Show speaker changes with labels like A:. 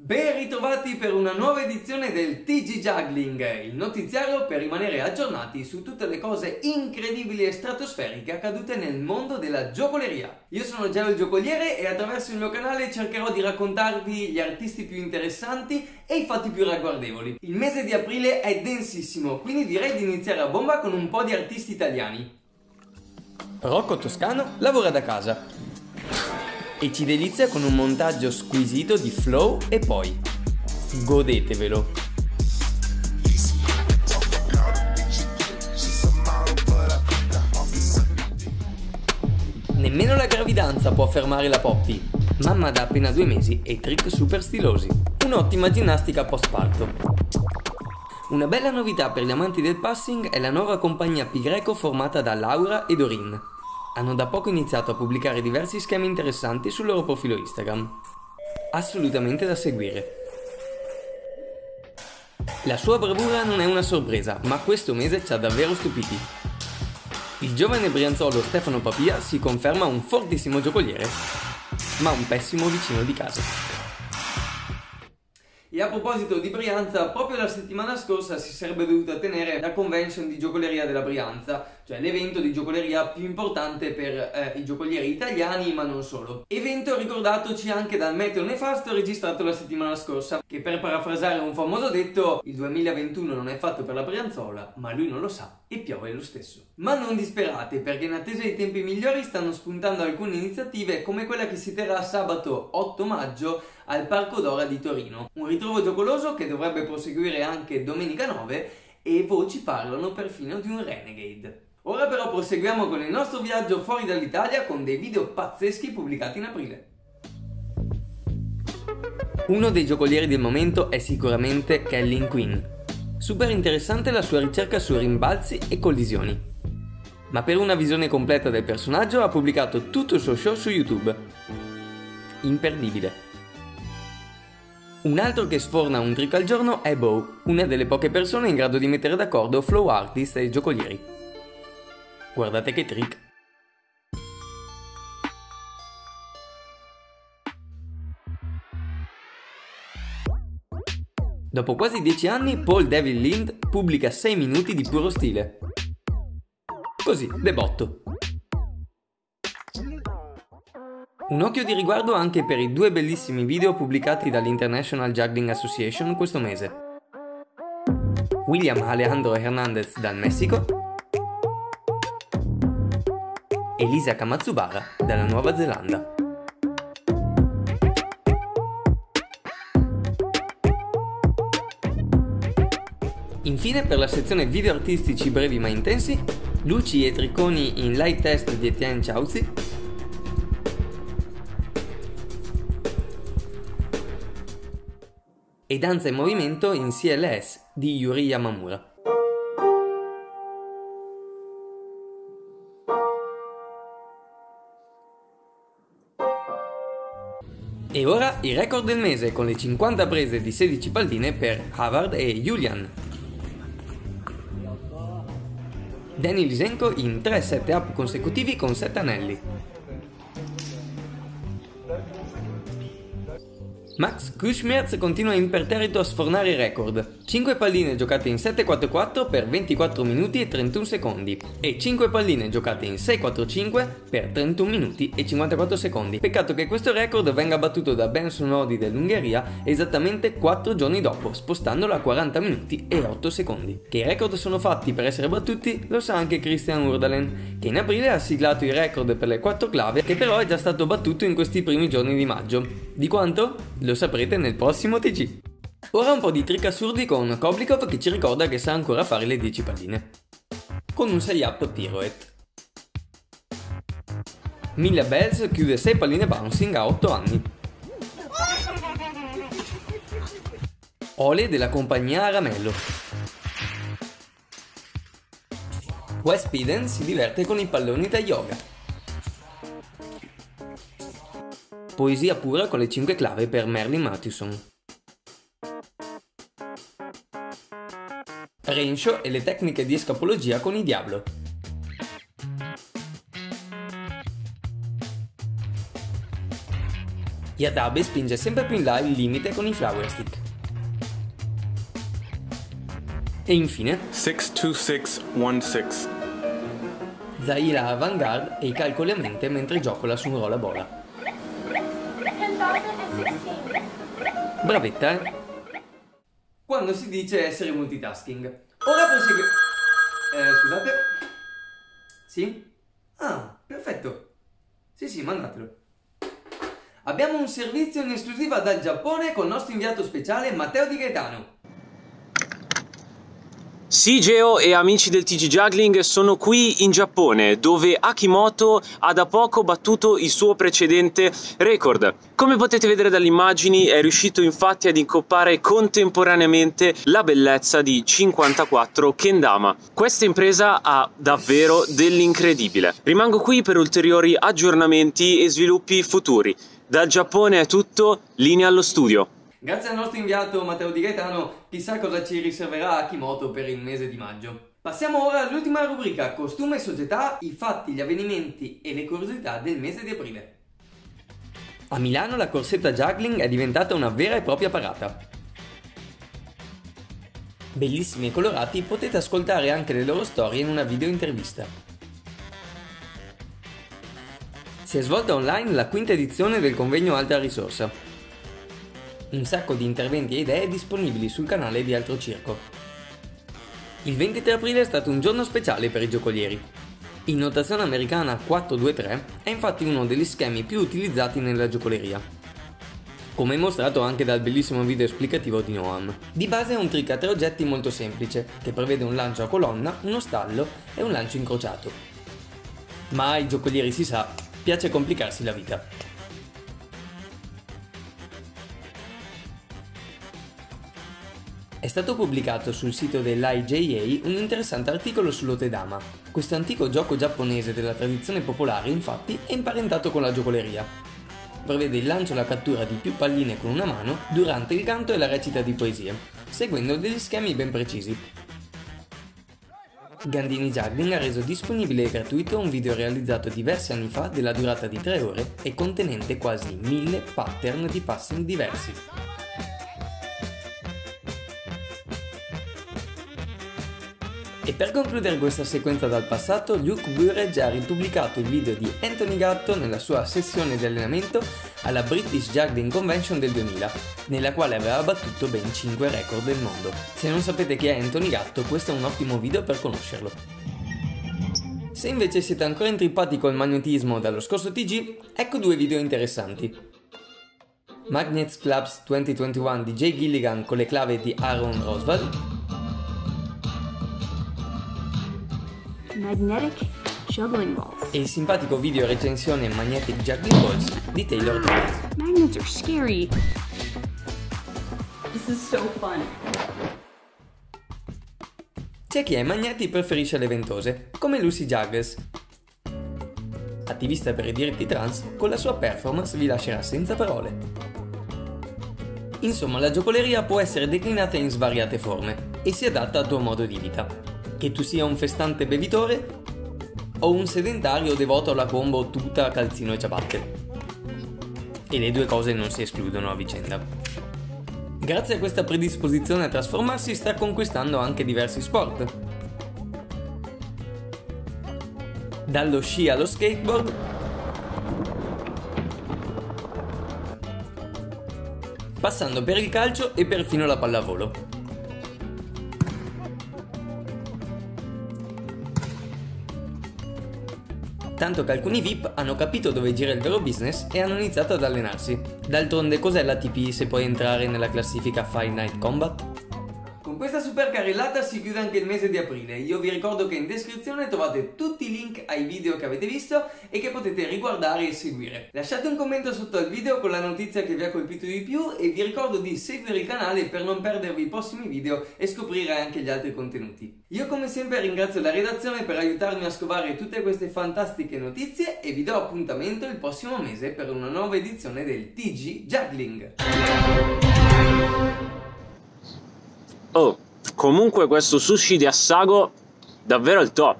A: Ben ritrovati per una nuova edizione del TG Juggling, il notiziario per rimanere aggiornati su tutte le cose incredibili e stratosferiche accadute nel mondo della giocoleria. Io sono Geo il Giocoliere e attraverso il mio canale cercherò di raccontarvi gli artisti più interessanti e i fatti più ragguardevoli. Il mese di aprile è densissimo, quindi direi di iniziare a bomba con un po' di artisti italiani. Rocco Toscano lavora da casa e ci delizia con un montaggio squisito di flow e poi godetevelo. Nemmeno la gravidanza può fermare la Poppy, mamma da appena 2 mesi e trick super stilosi. Un'ottima ginnastica post-parto. Una bella novità per gli amanti del passing è la nuova compagnia Pi Greco formata da Laura e Dorin. Hanno da poco iniziato a pubblicare diversi schemi interessanti sul loro profilo Instagram. Assolutamente da seguire. La sua bravura non è una sorpresa, ma questo mese ci ha davvero stupiti. Il giovane brianzolo Stefano Papia si conferma un fortissimo giocoliere, ma un pessimo vicino di casa. E a proposito di Brianza, proprio la settimana scorsa si sarebbe dovuta tenere la convention di giocoleria della Brianza, cioè l'evento di giocoleria più importante per i giocolieri italiani, ma non solo. Evento ricordatoci anche dal meteo nefasto registrato la settimana scorsa, che per parafrasare un famoso detto, il 2021 non è fatto per la Brianzola, ma lui non lo sa e piove lo stesso. Ma non disperate, perché in attesa di tempi migliori stanno spuntando alcune iniziative come quella che si terrà sabato 8 maggio al Parco Dora di Torino. Un ritrovo giocoloso che dovrebbe proseguire anche domenica 9 e voci parlano perfino di un Renegade. Ora però proseguiamo con il nostro viaggio fuori dall'Italia con dei video pazzeschi pubblicati in aprile. Uno dei giocolieri del momento è sicuramente Kellin Quinn. Super interessante la sua ricerca su rimbalzi e collisioni. Ma per una visione completa del personaggio ha pubblicato tutto il suo show su YouTube. Imperdibile. Un altro che sforna un trick al giorno è Beau, una delle poche persone in grado di mettere d'accordo flow artist e giocolieri. Guardate che trick! Dopo quasi 10 anni, Paul Devil Lind pubblica 6 minuti di puro stile. Così, debotto. Un occhio di riguardo anche per i 2 bellissimi video pubblicati dall'International Juggling Association questo mese. William Alejandro Hernandez dal Messico, Elisa Kamatsubara dalla Nuova Zelanda. Infine, per la sezione video artistici brevi ma intensi, luci e tricconi in light test di Etienne Chauzzi, e danza in movimento in CLS di Yuri Yamamura. E ora i record del mese con le 50 prese di 16 palline per Havard e Julian. Danny Lisenko in 3 set up consecutivi con 7 anelli. Max Kuschmerz continua imperterrito a sfornare i record. 5 palline giocate in 7-4-4 per 24 minuti e 31 secondi e 5 palline giocate in 6-4-5 per 31 minuti e 54 secondi. Peccato che questo record venga battuto da Benson Odi dell'Ungheria esattamente 4 giorni dopo, spostandolo a 40 minuti e 8 secondi. Che i record sono fatti per essere battuti lo sa anche Christian Urdalen, che in aprile ha siglato i record per le 4 clave, che però è già stato battuto in questi primi giorni di maggio. Di quanto? Lo saprete nel prossimo TG. Ora un po' di trick assurdi con Koblikov che ci ricorda che sa ancora fare le 10 palline. Con un 6-up pirouette. Mila Bells chiude 6 palline bouncing a 8 anni. Ole della compagnia Aramello. Wes Piden si diverte con i palloni da yoga. Poesia pura con le 5 clave per Merlin Mathewson. Rensho e le tecniche di escapologia con i Diablo. Yatabe spinge sempre più in là il limite con i flower stick. E infine
B: 62616.
A: Zaira avant-garde e i calcoli a mente mentre giocola su un rollabola.
C: 10,016.
A: Bravetta, eh? Quando si dice essere multitasking. Ora prosegue... scusate. Sì? Ah, perfetto. Sì, mandatelo. Abbiamo un servizio in esclusiva dal Giappone con il nostro inviato speciale Matteo Di Gaetano.
D: Sì, Geo e amici del TG Juggling, sono qui in Giappone, dove Akimoto ha da poco battuto il suo precedente record. Come potete vedere dalle immagini, è riuscito infatti ad incoppare contemporaneamente la bellezza di 54 kendama. Questa impresa ha davvero dell'incredibile. Rimango qui per ulteriori aggiornamenti e sviluppi futuri. Dal Giappone è tutto, linea allo studio.
A: Grazie al nostro inviato Matteo Di Gaetano, chissà cosa ci riserverà Akimoto per il mese di maggio. Passiamo ora all'ultima rubrica, costume e società, i fatti, gli avvenimenti e le curiosità del mese di aprile. A Milano la corsetta juggling è diventata una vera e propria parata. Bellissimi e colorati, potete ascoltare anche le loro storie in una video intervista. Si è svolta online la quinta edizione del convegno Alta Risorsa. Un sacco di interventi e idee disponibili sul canale di Altro Circo. Il 23 aprile è stato un giorno speciale per i giocolieri. In notazione americana 423 è infatti uno degli schemi più utilizzati nella giocoleria, come mostrato anche dal bellissimo video esplicativo di Noam. Di base è un trick a 3 oggetti molto semplice, che prevede un lancio a colonna, uno stallo e un lancio incrociato. Ma ai giocolieri, si sa, piace complicarsi la vita. È stato pubblicato sul sito dell'IJA un interessante articolo sull'otedama. Questo antico gioco giapponese della tradizione popolare, infatti, è imparentato con la giocoleria. Prevede il lancio e la cattura di più palline con una mano durante il canto e la recita di poesie, seguendo degli schemi ben precisi. Gandini Juggling ha reso disponibile e gratuito un video realizzato diversi anni fa della durata di 3 ore e contenente quasi 1000 pattern di passing diversi. E per concludere questa sequenza dal passato, Luke Burrage ha ripubblicato il video di Anthony Gatto nella sua sessione di allenamento alla British Juggling Convention del 2000, nella quale aveva battuto ben 5 record del mondo. Se non sapete chi è Anthony Gatto, questo è un ottimo video per conoscerlo. Se invece siete ancora intrippati col magnetismo dallo scorso TG, ecco 2 video interessanti. Magnets Clubs 2021 di Jay Gilligan con le clave di Aaron Roswell,
C: Magnetic juggling balls.
A: e il simpatico video recensione Magnetic Juggling Balls di Taylor Thomas.
C: Magnets are scary. This is so fun.
A: C'è chi ai magneti preferisce le ventose, come Lucy Juggles. Attivista per i diritti trans, con la sua performance vi lascerà senza parole. Insomma, la giocoleria può essere declinata in svariate forme e si adatta al tuo modo di vita. Che tu sia un festante bevitore o un sedentario devoto alla combo tuta, calzino e ciabatte. E le 2 cose non si escludono a vicenda. Grazie a questa predisposizione a trasformarsi sta conquistando anche diversi sport. Dallo sci allo skateboard, passando per il calcio e perfino la pallavolo. Tanto che alcuni VIP hanno capito dove gira il vero business e hanno iniziato ad allenarsi. D'altronde cos'è l'ATP se puoi entrare nella classifica Fight Night Combat? Con questa super carrellata si chiude anche il mese di aprile. Io vi ricordo che in descrizione trovate tutti i link ai video che avete visto e che potete riguardare e seguire. Lasciate un commento sotto al video con la notizia che vi ha colpito di più e vi ricordo di seguire il canale per non perdervi i prossimi video e scoprire anche gli altri contenuti. Io come sempre ringrazio la redazione per aiutarmi a scovare tutte queste fantastiche notizie e vi do appuntamento il prossimo mese per una nuova edizione del TG Juggling.
D: Oh, comunque questo sushi di Assago davvero il top.